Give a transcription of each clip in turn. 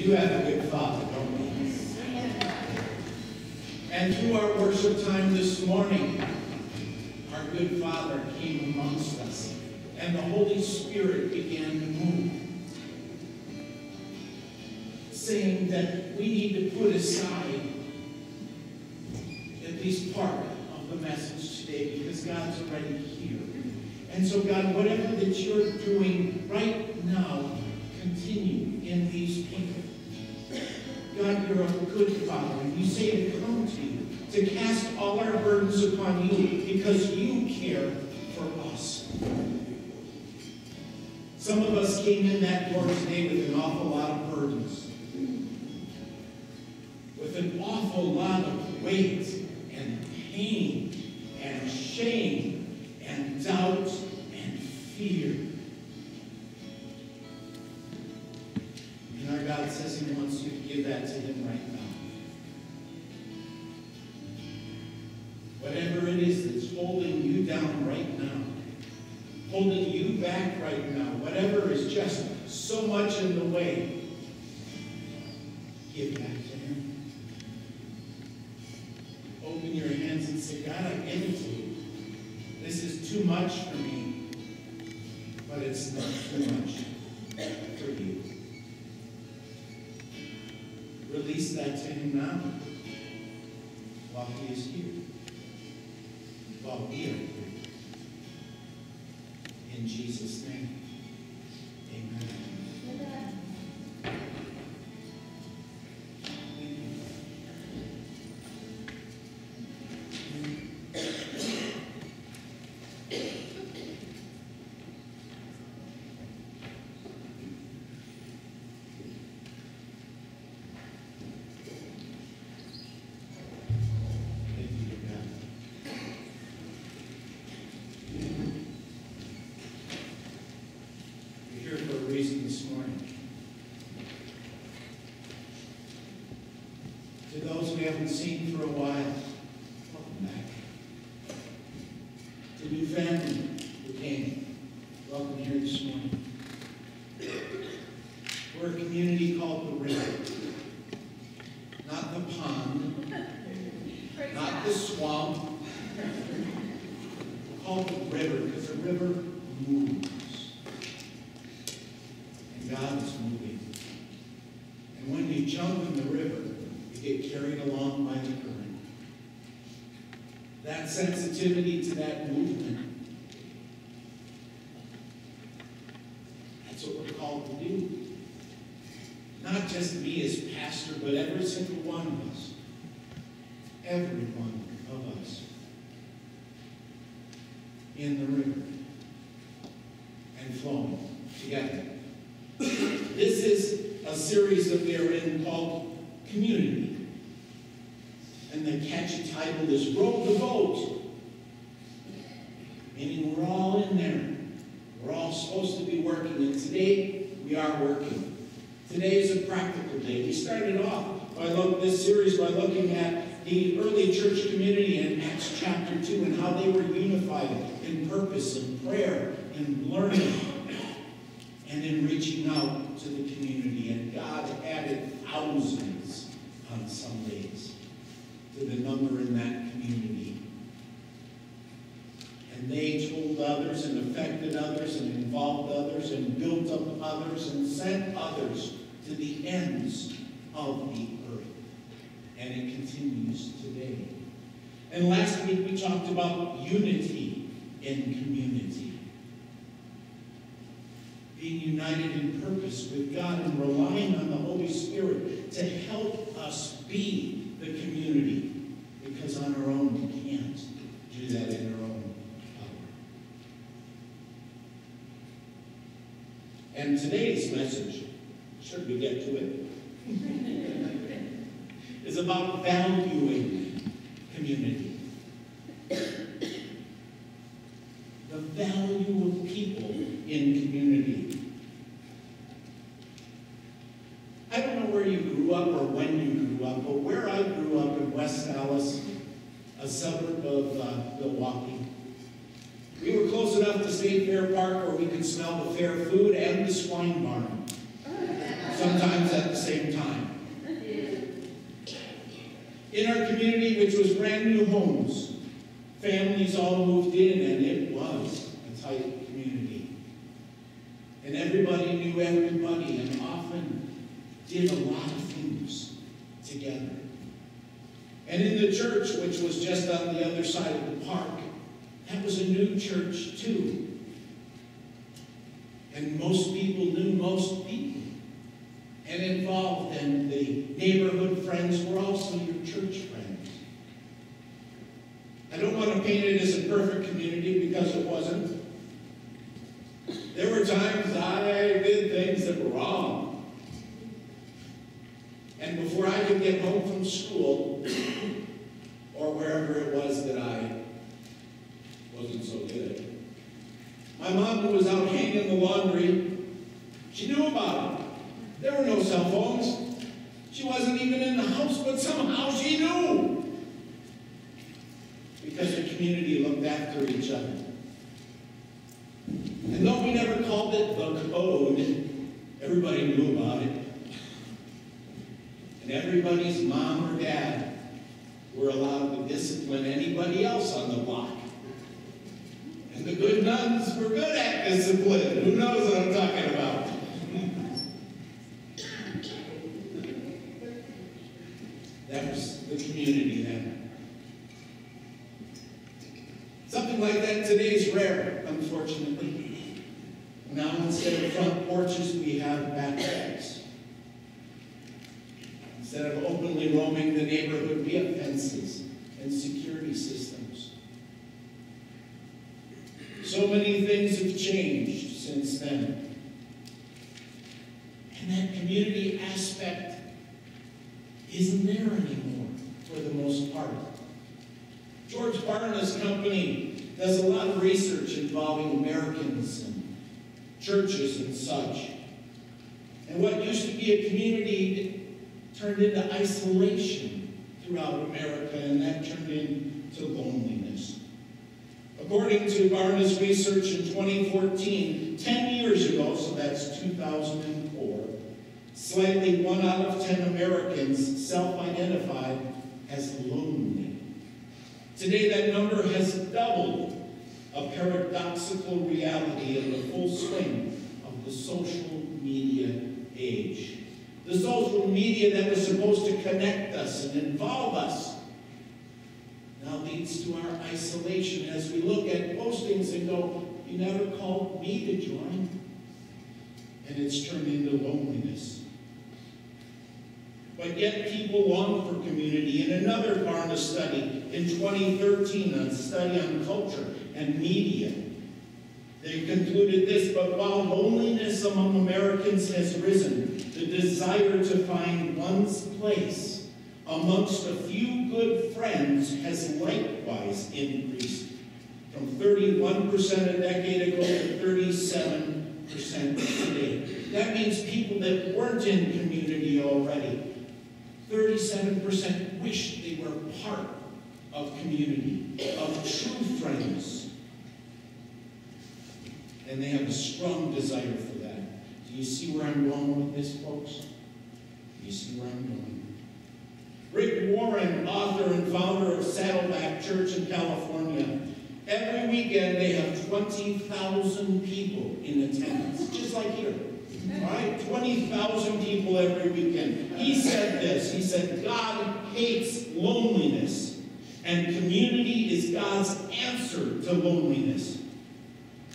do have a good Father, don't we? And through our worship time this morning, our good Father came amongst us, and the Holy Spirit began to move, saying that we need to put aside at least part of the message today, because God's already here. And so, God, whatever that you're doing right now, continue in these people. God, you're a good Father, and you say to come to you, to cast all our burdens upon you, because you care for us. Some of us came in that door today with an awful lot of burdens, with an awful lot of weight and pain and shame and doubt and fear. And our God says he wants you to give that to him right now. Whatever it is that's holding you down right now, holding you back right now, whatever is just so much in the way, give back to him. Open your hands and say, God, I give it to you. This is too much for me, but it's not too much for you. Release that to him now, while he is here, while we are here. In Jesus' name, amen. This morning. To those we haven't seen for a while, welcome back. To new family who came, welcome here this morning. We're a community called the River. Not the pond, not the swamp. We're called the River because the river moves. God is moving. And when you jump in the river, you get carried along by the current. That sensitivity to that movement, that's what we're called to do. Not just me as pastor, but every single one of us. Every one of us. In the river. And flowing together. This is a series that we are in called Community. And the catchy title is Row the Boat. Meaning we're all in there. We're all supposed to be working. And today, we are working. Today is a practical day. We started off by this series by looking at the early church community in Acts chapter 2 and how they were unified in purpose and prayer and learning. And in reaching out to the community. And God added thousands on some days to the number in that community. And they told others and affected others and involved others and built up others and sent others to the ends of the earth. And it continues today. And last week we talked about unity in community. Being united in purpose with God and relying on the Holy Spirit to help us be the community. Because on our own, we can't do that in our own power. And today's message, should we get to it, is about valuing community. The value of people in community. I don't know where you grew up or when you grew up, but where I grew up in West Dallas, a suburb of Milwaukee, we were close enough to State Fair Park where we could smell the fair food and the swine barn. Sometimes at the same same time. In our community, which was brand new homes, families all moved in, and it was a tight community. And everybody knew everybody, and often did a lot of things together. And in the church, which was just on the other side of the park, that was a new church too. And most people knew most people and involved, and the neighborhood friends were also your church friends. I don't want to paint it as a perfect community, because it wasn't. There were times I did things that were wrong. And before I could get home from school, or wherever it was that I wasn't so good, my mom, who was out hanging the laundry, she knew about it. There were no cell phones. She wasn't even in the house, but somehow she knew. Because the community looked after each other. And though we never called it the code, everybody knew about it. And everybody's mom or dad were allowed to discipline anybody else on the block. And the good nuns were good at discipline. Who knows what I'm talking about? That was the community then. Something like that today is rare, unfortunately. Now instead of front porches, we have backpacks. Instead of openly roaming the neighborhood, we have fences and security systems. So many things have changed since then. And that community aspect isn't there anymore, for the most part. George Barna's company does a lot of research involving Americans and churches and such. And what used to be a community turned into isolation throughout America, and that turned into loneliness. According to Barna's research in 2014, 10 years ago, so that's 2004, slightly 1 out of 10 Americans self-identified as lonely. Today, that number has doubled, a paradoxical reality in the full swing of the social media age. The social media that was supposed to connect us and involve us now leads to our isolation as we look at postings and go, you never called me to join. And it's turned into loneliness. But yet people long for community. In another Barna study in 2013, a study on culture and media, they concluded this: but while loneliness among Americans has risen, the desire to find one's place amongst a few good friends has likewise increased from 31% a decade ago to 37% today. That means people that weren't in community already, 37% wish they were part of community, of true friends. And they have a strong desire for that. Do you see where I'm going with this, folks? Do you see where I'm going? Rick Warren, author and founder of Saddleback Church in California, every weekend they have 20,000 people in attendance, just like here. All right? 20,000 people every weekend. He said this. He said, God hates loneliness, and community is God's answer to loneliness.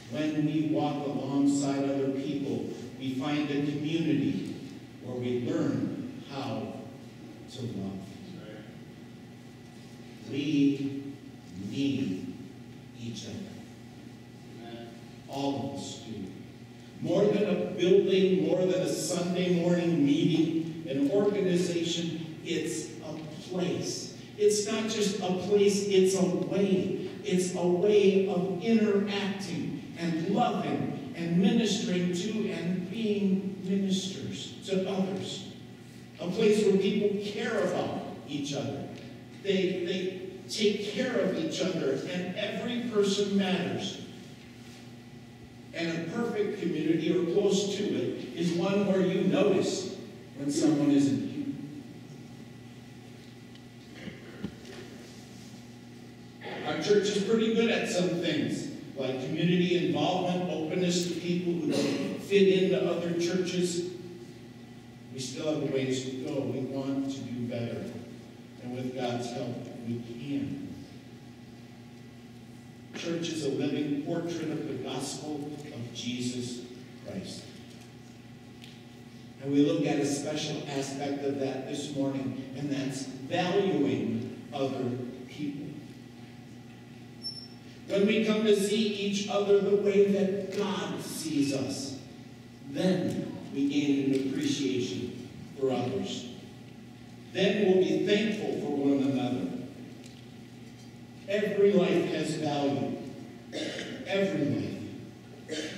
When we walk alongside other people, we find a community where we learn how to love. We need each other. All of us do. More than a building, more than a Sunday morning meeting, an organization, it's a place. It's not just a place, it's a way. It's a way of interacting and loving and ministering to and being ministers to others. A place where people care about each other. They take care of each other, and every person matters. And a perfect community, or close to it, is one where you notice when someone isn't you. Our church is pretty good at some things, like community involvement, openness to people who don't fit into other churches. We still have a ways to go. We want to do better. And with God's help, we can. Church is a living portrait of the gospel of Jesus Christ. And we look at a special aspect of that this morning, and that's valuing other people. When we come to see each other the way that God sees us, then we gain an appreciation for others. Then we'll be thankful for one another. Every life has value. Every life.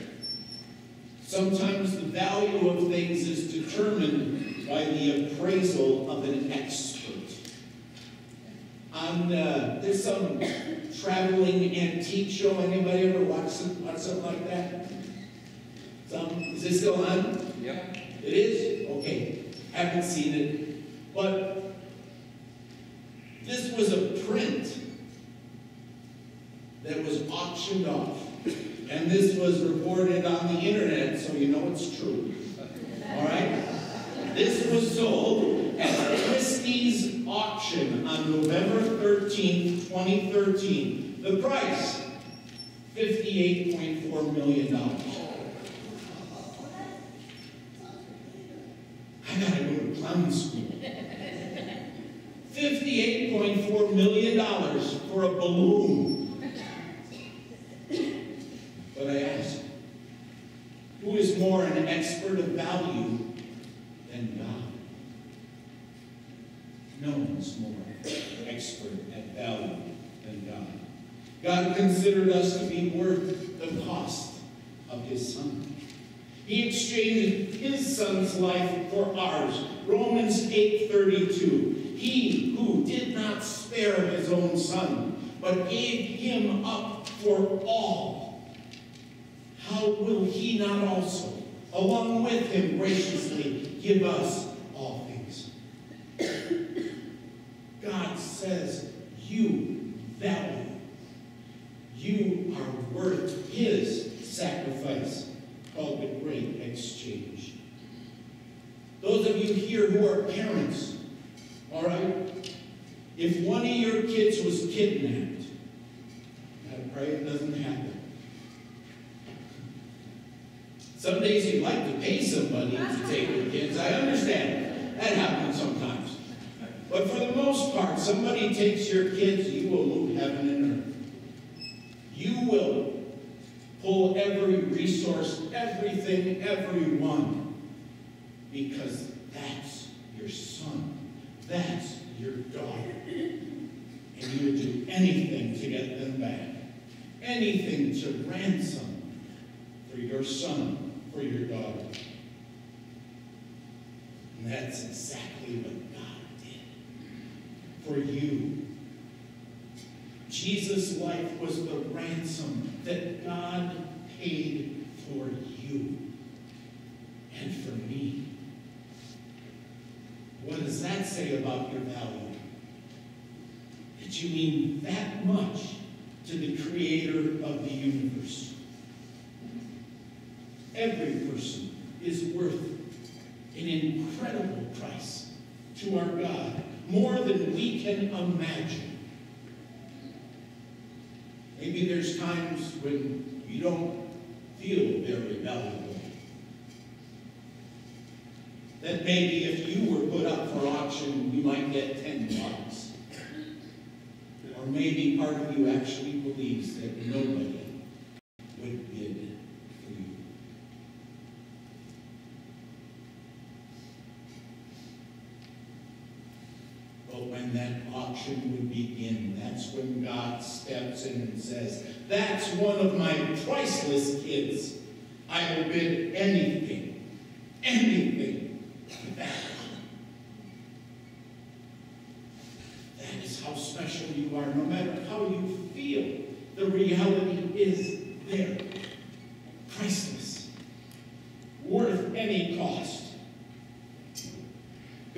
Sometimes the value of things is determined by the appraisal of an expert. There's some traveling antique show. Anybody ever watch something like that? Is it still on? Yep. It is? Okay. Haven't seen it. But this was a print that was auctioned off. And this was reported on the internet, so you know it's true. All right? This was sold at Christie's auction on November 13, 2013. The price, $58.4 million. I gotta go to clown school. $58.4 million for a balloon. But I ask, who is more an expert of value than God? No one's more expert at value than God. God considered us to be worth the cost of his Son. He exchanged his Son's life for ours. Romans 8:32. He who did not spare his own Son, but gave him up for all, how will he not also, along with him, graciously give us all things? God says you value. You are worth his sacrifice, called the Great Exchange. Those of you here who are parents, all right, if one of your kids was kidnapped, I pray it doesn't happen. Some days you'd like to pay somebody to take your kids. I understand. That happens sometimes. But for the most part, somebody takes your kids, you will move heaven and earth. You will pull every resource, everything, everyone, because that's your son. That's your daughter. And you would do anything to get them back. Anything to ransom for your son, for your daughter. And that's exactly what God did for you. Jesus' life was the ransom that God paid for you and for me. What does that say about your value? That you mean that much to the Creator of the universe. Every person is worth an incredible price to our God, more than we can imagine. Maybe there's times when you don't feel very valuable. That maybe if you were put up for auction, you might get $10. Or maybe part of you actually believes that nobody would bid for you. But when that auction would begin, that's when God steps in and says, that's one of my priceless kids. I will bid anything, for that. That is how special you are. No matter how you feel, the reality is there. Priceless. Worth any cost.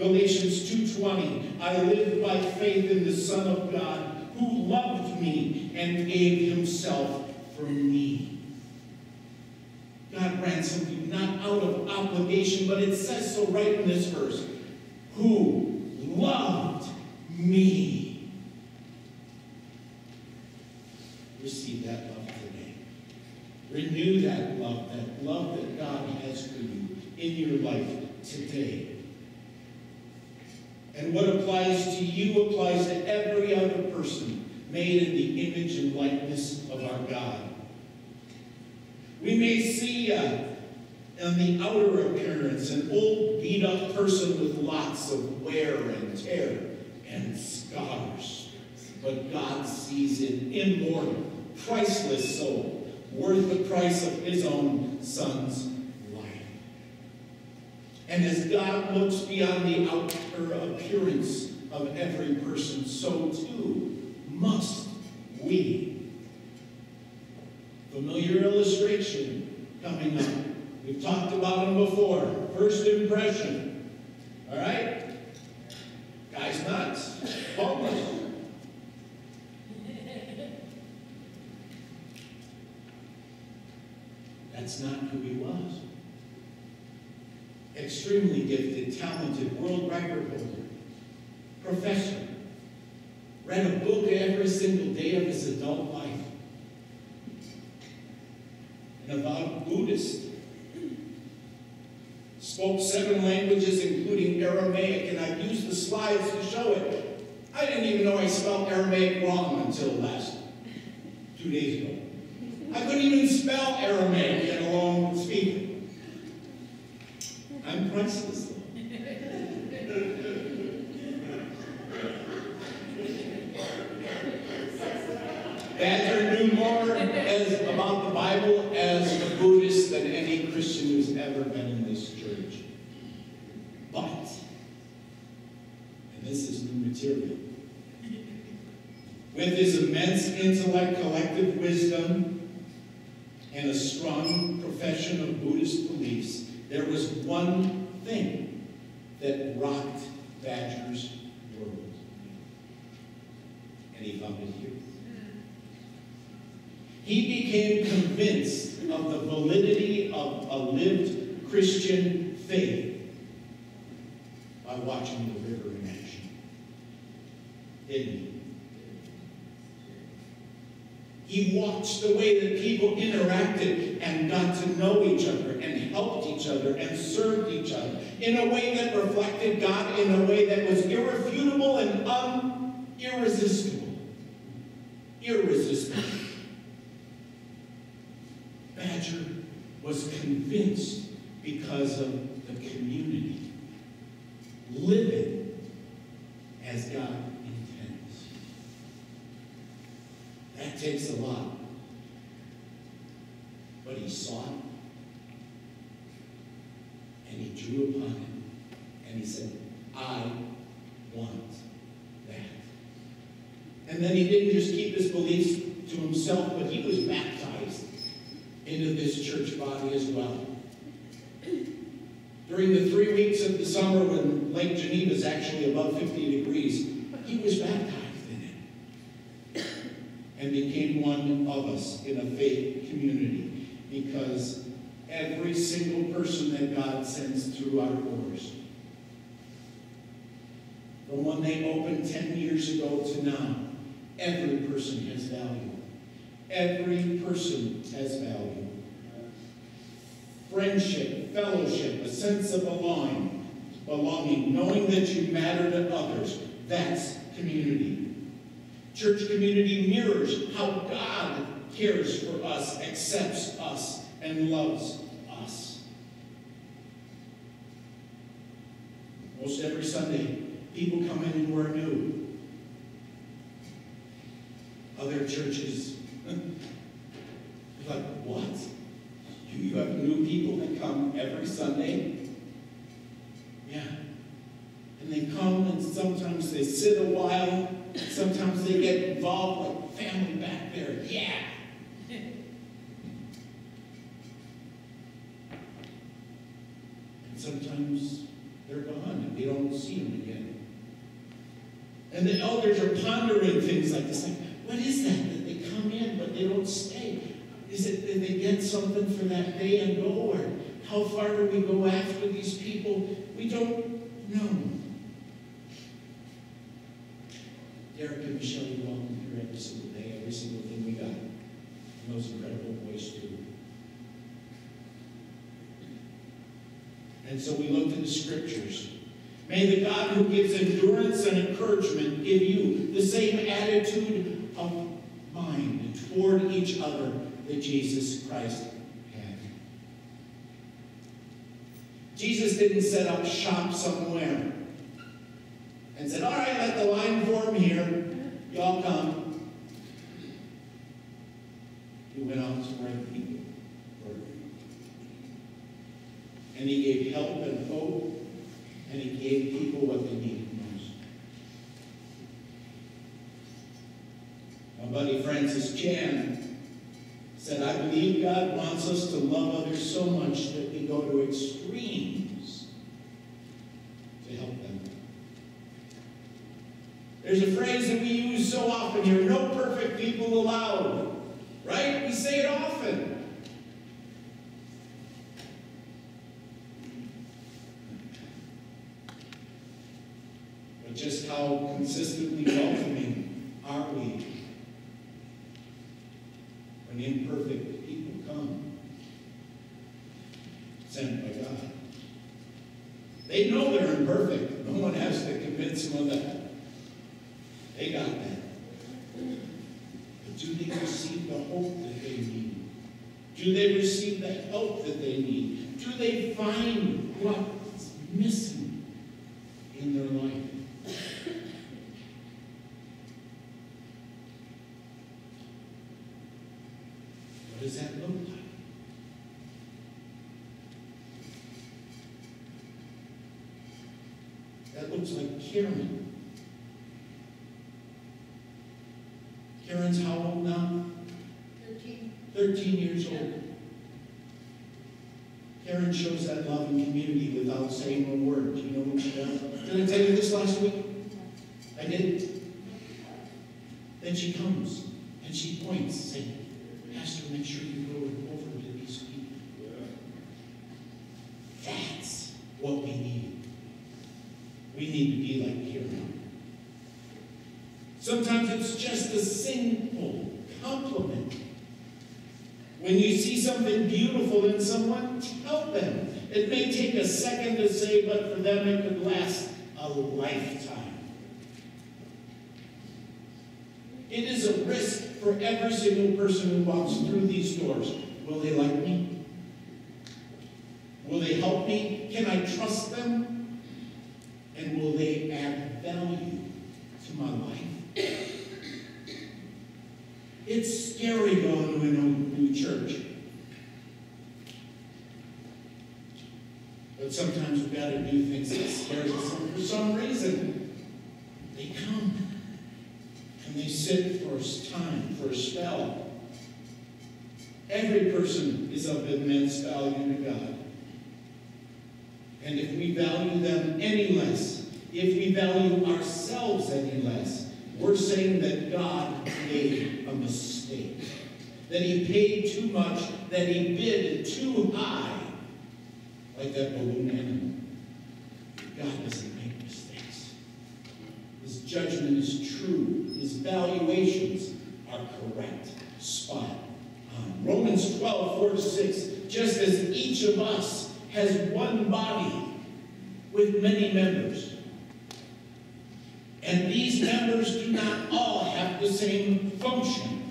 Galatians 2:20, I live by faith in the Son of God, who loved me and gave himself for me. God ransomed you not out of obligation, but it says so right in this verse, who loved me. Receive that love today. Renew that love that God has for you in your life today. And what applies to you applies to every other person made in the image and likeness of our God. We may see on the outer appearance an old beat-up person with lots of wear and tear and scars. But God sees an immortal, priceless soul, worth the price of his own Son's life. And as God looks beyond the outer appearance of every person, so too must we. Familiar illustration coming up. We've talked about them before. First impression. All right? Guy's nuts. Homeless. That's not who he was. Extremely gifted, talented, world record holder, professor. Read a book every single day of his adult life. An avowed Buddhist. Spoke 7 languages, including Aramaic, and I've used the slides to show it. I didn't even know I spelled Aramaic wrong until 2 days ago. I couldn't even spell Aramaic, let alone speak it. I'm priceless, though. Badger knew more about the Bible as a Buddhist than any Christian who's ever been in this church. But, and this is new material, with his immense intellect, collective wisdom, and a strong profession of Buddhist beliefs, there was one thing that rocked Badger's world. And he found it here. He became convinced of the validity of a lived Christian faith by watching the river in action. Didn't he? He watched the way that people interacted and got to know each other and helped each other and served each other in a way that reflected God, in a way that was irrefutable and irresistible. Irresistible. Badger was convinced because of the community living as God intends. That takes a lot. But he saw it, and he drew upon it, and he said, I want that. And then he didn't just keep his beliefs to himself, but he was baptized into this church body as well. During the 3 weeks of the summer when Lake Geneva is actually above 50 degrees, he was baptized in it and became one of us in a faith community, because every single person that God sends through our doors, from when they opened 10 years ago to now, every person has value. Every person has value. Friendship, fellowship, a sense of belonging, knowing that you matter to others, that's community. Church community mirrors how God cares for us, accepts us, and loves us. Most every Sunday, people come in who are new. Other churches, like, what? You have new people that come every Sunday? Yeah. And they come, and sometimes they sit a while, sometimes they get involved like family back there. Yeah. And sometimes they're gone, and They don't see him again. And the elders are pondering things like this. Like, what is that they come in but they don't stay? Is it that they get something for that day and go? Or how far do we go after these people? We don't know. Derek and Michelle, you welcome here every single day, every single thing we got. And those incredible boys too. And so we look to the scriptures. May the God who gives endurance and encouragement give you the same attitude of mind toward each other that Jesus Christ had. Jesus didn't set up shop somewhere and said, all right, let the line form here. Y'all come. He went out to where the people were. And he gave help and hope, and he gave people what they needed most. My buddy Francis Chan said, I believe God wants us to love others so much that we go to extremes to help them. There's a phrase that we use so often here, no perfect people allowed. Right? We say it often. But just how consistently welcoming are we when imperfect people come, sent by God? They know they're imperfect. No one has to convince them of that. They got that. But do they receive the hope that they need? Do they receive the help that they need? Do they find what's missing in their life? What does that look like? That looks like Karen. Karen's how old now? 13 years old. Karen shows that love and community without saying a word. Do you know what she does? Did I tell you this last week? I didn't. Then she comes and she points, saying, Pastor, make sure you go over to these people. That's what we need. We need to be like Karen. Sometimes it's just a simple compliment. When you see something beautiful in someone, tell them. It may take a second to say, but for them it could last a lifetime. It is a risk for every single person who walks through these doors. Will they like me? Will they help me? Can I trust them? And will they add value to my life? It's scary going to a new church. But sometimes we've got to do things that scare us. For some reason, they come and they sit for a time, for a spell. Every person is of immense value to God. And if we value them any less, if we value ourselves any less, we're saying that God made a mistake. That he paid too much, that he bid too high. Like that balloon animal. God doesn't make mistakes. His judgment is true. His valuations are correct. Spot on. Romans 12:4-6. Just as each of us has one body with many members, and these members do not all have the same function,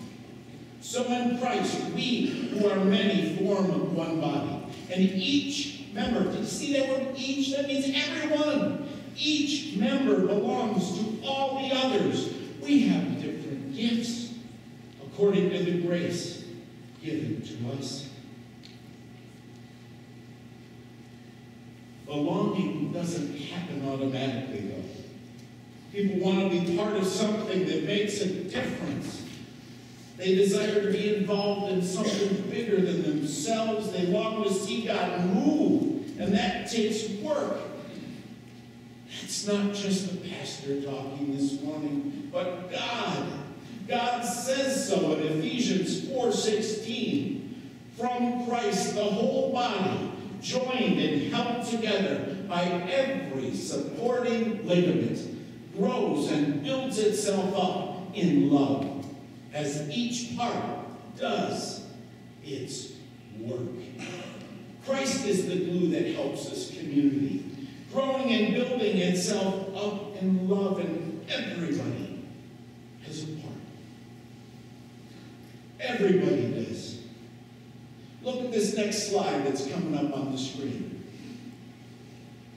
so in Christ we who are many form one body. And each member, did you see that word each? That means everyone. Each member belongs to all the others. We have different gifts according to the grace given to us. Belonging doesn't happen automatically, though. People want to be part of something that makes a difference. They desire to be involved in something bigger than themselves. They long to see God move, and that takes work. It's not just the pastor talking this morning, but God. God says so in Ephesians 4:16. From Christ, the whole body, joined and held together by every supporting ligament, grows and builds itself up in love, as each part does its work. Christ is the glue that helps this community, growing and building itself up in love, and everybody has a part. Everybody does. Look at this next slide that's coming up on the screen.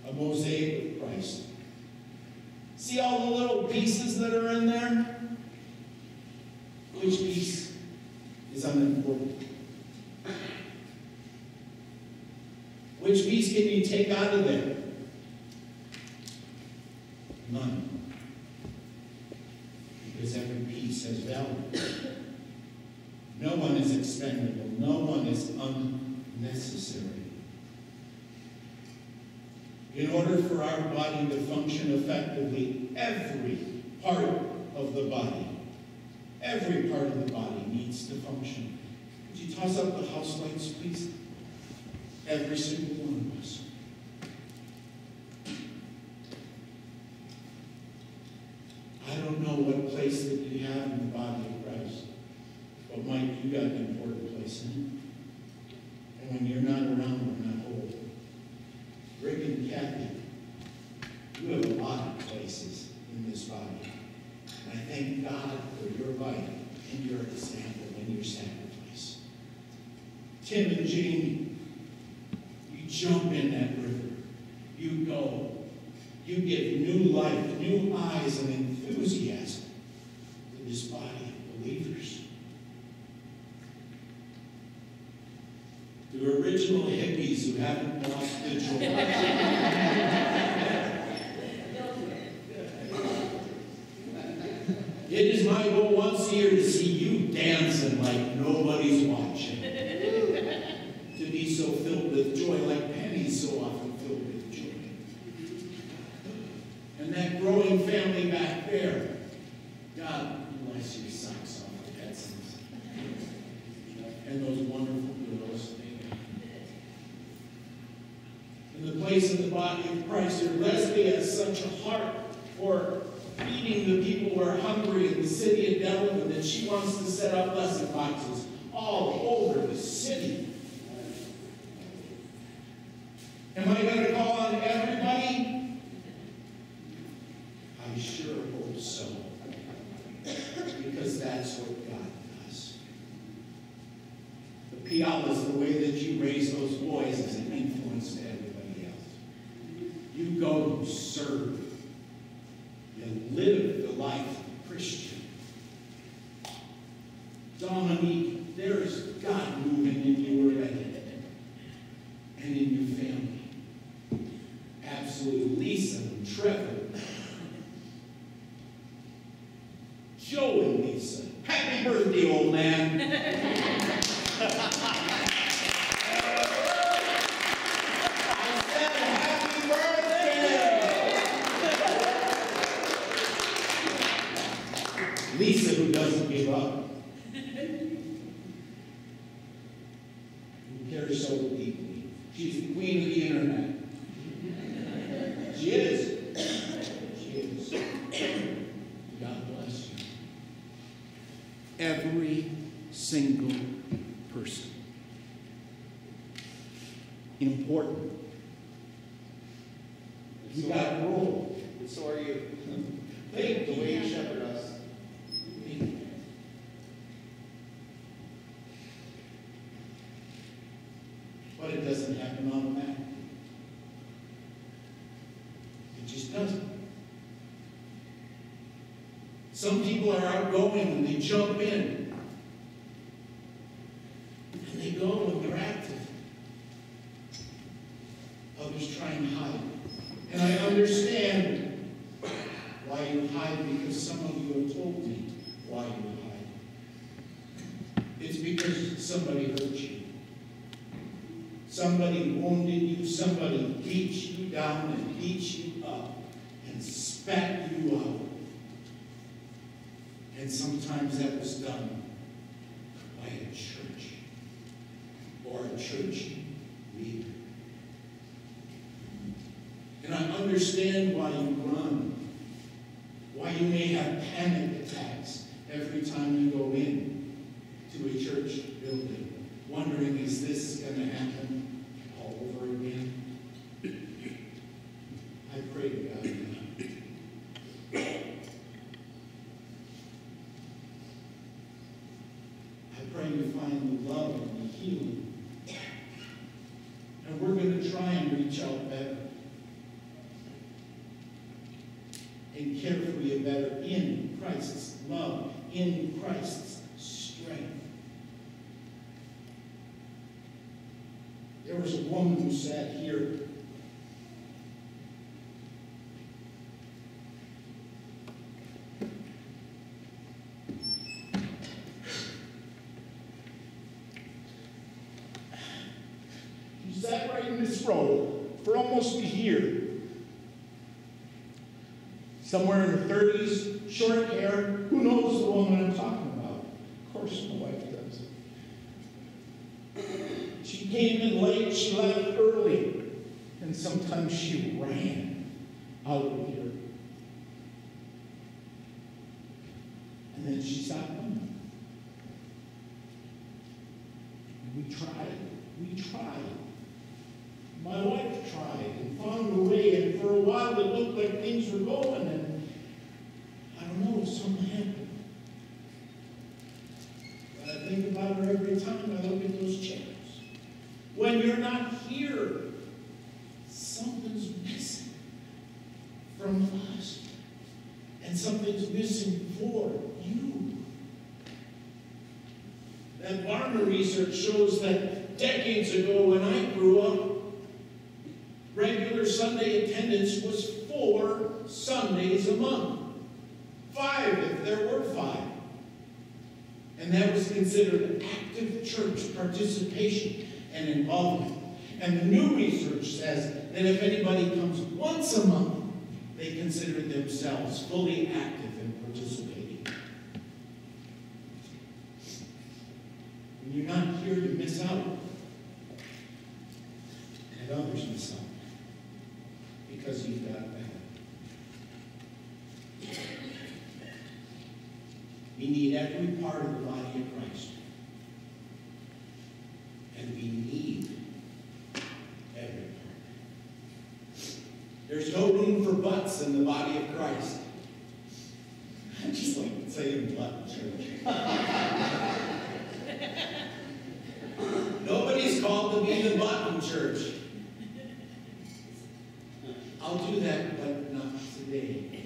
A mosaic of Christ. See all the little pieces that are in there? Which piece is unimportant? Which piece can you take out of there? None. Because every piece has value. No one is expendable. No one is unnecessary. In order for our body to function effectively, every part of the body needs to function. Could you toss up the house lights, please? Every single one of us. I don't know what place that you have in the body of Christ, but Mike, you got an important place in it. And when you're not around, we're not whole. Rick and Kathy, you have a lot of places in this body. And I thank God for your life and your example and your sacrifice. Tim and Jamie, you jump in that river. You go. You give new life, new eyes, and enthusiasm to this body of believers. The original hippies who haven't lost the joy. It is my goal once a year to see you dancing like nobody's watching. To be so filled with joy, like Penny's so often filled with joy. And that growing family back there, God bless your socks off the Etsons. And those wonderful girls. In the place of the body of Christ, Leslie has such a heart for feeding the people who are hungry in the city of Delavan that she wants to set up lesson boxes all over the city. Am I going to call on everybody? I sure hope so. Because that's what God does. The Pialas, the way that you raise those boys is an influence to everybody else. You go to serve. You live the life of a Christian. Dominique, there is God moving in you already. And in your family. Absolutely. Lisa and Trevor. Joe and Lisa. Happy birthday, old man. I said happy birthday. Lisa, who doesn't give up. Who cares so deeply. She's the queen of the internet. She is. She is. God bless you. Every single person. Important. You got a role. And so are you. Thank The you. way you shepherd us. Thank you. But it doesn't happen automatically. It just doesn't. Some people are outgoing and they jump in. And they go and they're active. Others try and hide. And I understand why you hide, because some of you have told me why you hide. It's because somebody hurt you. Somebody wounded you. Somebody beat you down and beat you up. spat you out. And sometimes that was done by a church or a church leader. And I understand why you run, why you may have panic attacks every time you go in to a church building, wondering, is this going to happen all over again? I pray to God not. I pray you find the love and the healing. And we're going to try and reach out better and care for you better in Christ's love, in Christ's strength. There was a woman who sat here sat right in this row for almost a year. Somewhere in her 30s, short hair. Who knows the woman I'm talking about? Of course my wife does. She came in late, she left early, and sometimes she ran out of here. And then she stopped coming. We tried. My wife tried and found a way, and for a while it looked like things were going, and I don't know if something happened. But I think about her every time I look at those chairs. When you're not here, something's missing from us, and something's missing for you. That Barna research shows that decades ago when I grew up, regular Sunday attendance was 4 Sundays a month. 5 if there were 5. And that was considered active church participation and involvement. And the new research says that if anybody comes once a month, they consider themselves fully active and participating. When you're not here, you miss out. And others miss out. Because you've got that. We need every part of the body of Christ. And we need every part. There's no room for butts in the body of Christ. I just like saying butt in church. Nobody's called to be the butt in church. I'll do that, but not today.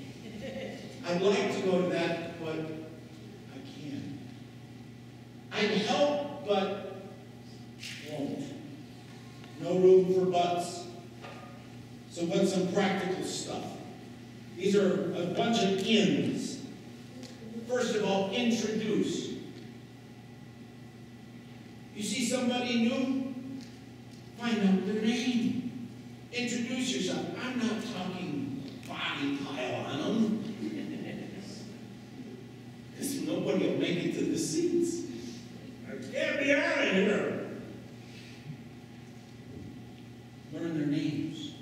I'd like to go to that, but I can't. I'd help, but won't. No room for buts. So what's some practical stuff? These are a bunch of ins. First of all, introduce. You see somebody new? Find out their name. Introduce yourself. I'm not talking body pile on them. Because nobody will make it to the seats. Get me out of here. Learn their names.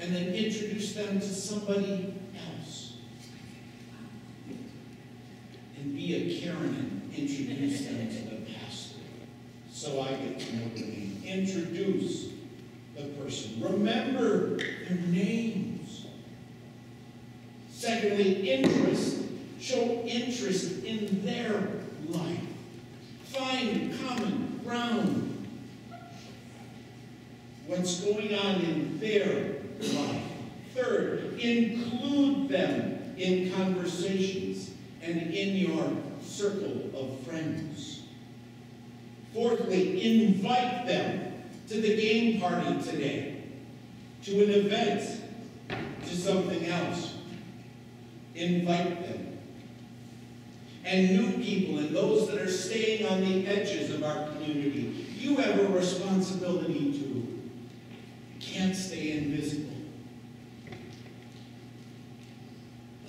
And then introduce them to somebody else. And be a Karen and introduce them to the pastor. So I get to know their name. Introduce the person. Remember their names. Secondly, interest. Show interest in their life. Find common ground. What's going on in their life. Third, include them in conversations and in your circle of friends. Fourthly, invite them to the game party today, to an event, to something else. Invite them. And new people and those that are staying on the edges of our community, you have a responsibility too. You can't stay invisible.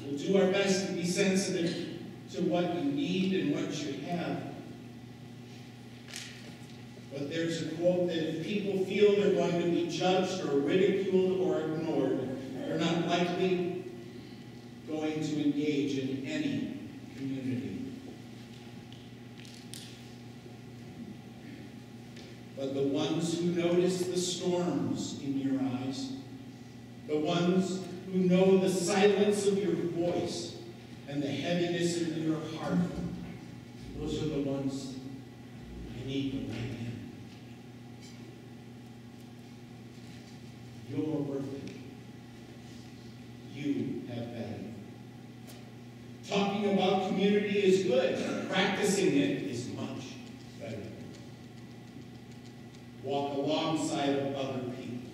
We'll do our best to be sensitive to what you need and what you have. But there's a quote that if people feel they're going to be judged or ridiculed or ignored, they're not likely going to engage in any community. But the ones who notice the storms in your eyes, the ones who know the silence of your voice and the heaviness in your heart, those are the ones I need to let in. You're worth it. You have value. Talking about community is good. Practicing it is much better. Walk alongside of other people.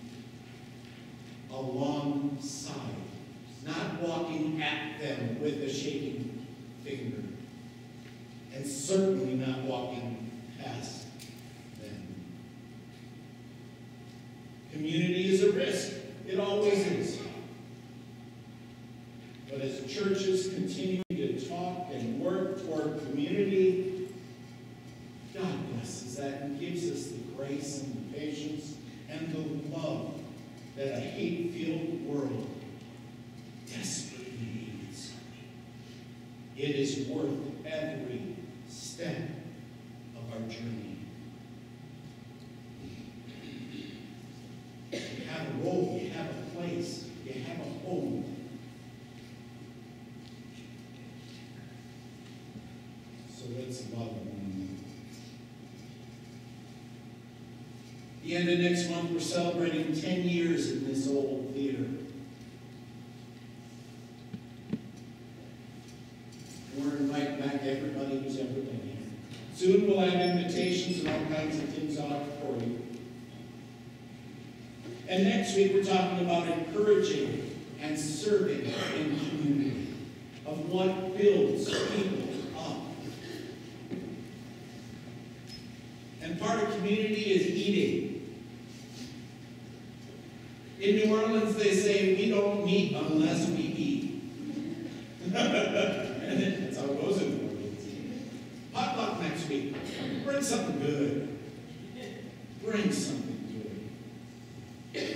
Alongside. Not walking at them with a shaking finger. And certainly not walking past them. Community is a risk. It always is. But as churches continue to talk and work toward community, God blesses that and gives us the grace and the patience and the love that a hate-filled world desperately needs. It is worth every step of our journey. You have a role, you have a place, you have a home. So let's love one another. At the end of next month, we're celebrating 10 years in this old theater. We're inviting back everybody who's ever been here. Soon we'll have invitations and all kinds of things out for you. And next week we're talking about encouraging and serving in community, of what builds people up. And part of community is eating. In New Orleans they say we don't meet unless we eat. And that's how it goes in New Orleans. Potluck next week. Bring something good. Bring something good.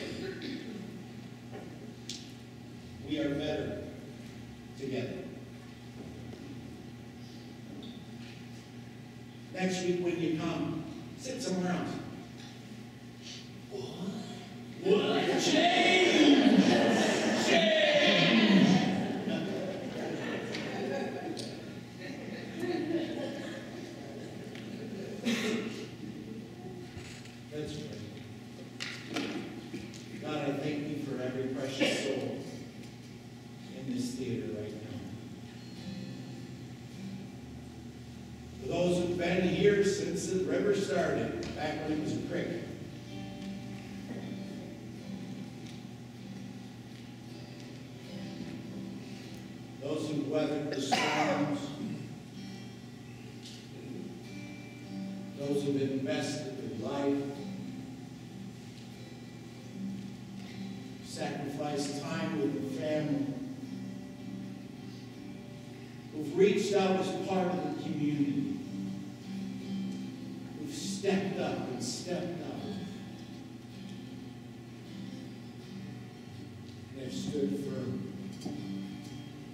We are better together. Next week when you come, sit somewhere else. What? Change! Change! Let's pray. God, I thank you for every precious soul in this theater right now. For those who've been here since the river started, back when it was a creek. Those who've weathered the storms. Those who've invested their life. Sacrificed time with the family. Who've reached out as part of the community. Who've stepped up and stepped out. And have stood firm.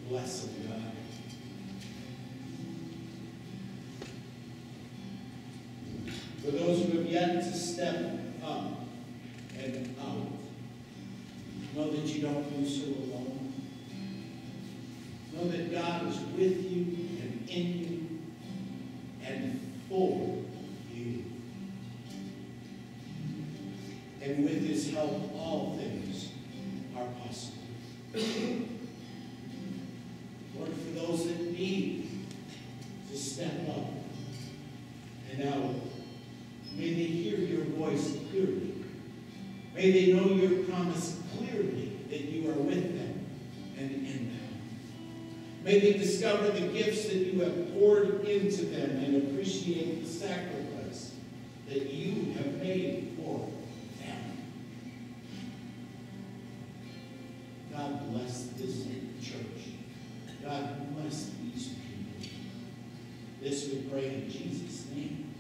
Bless them, God. For those who have yet to step up and out, know that you don't do so alone. Know that God is with you and in you and for you. And with His help, all things are possible. Lord, for those that need to step up and out, may they hear your voice clearly. May they know your promise clearly that you are with them and in them. May they discover the gifts that you have poured into them and appreciate the sacrifice that you have made for them. God bless this church. God bless these people. This we pray in Jesus' name.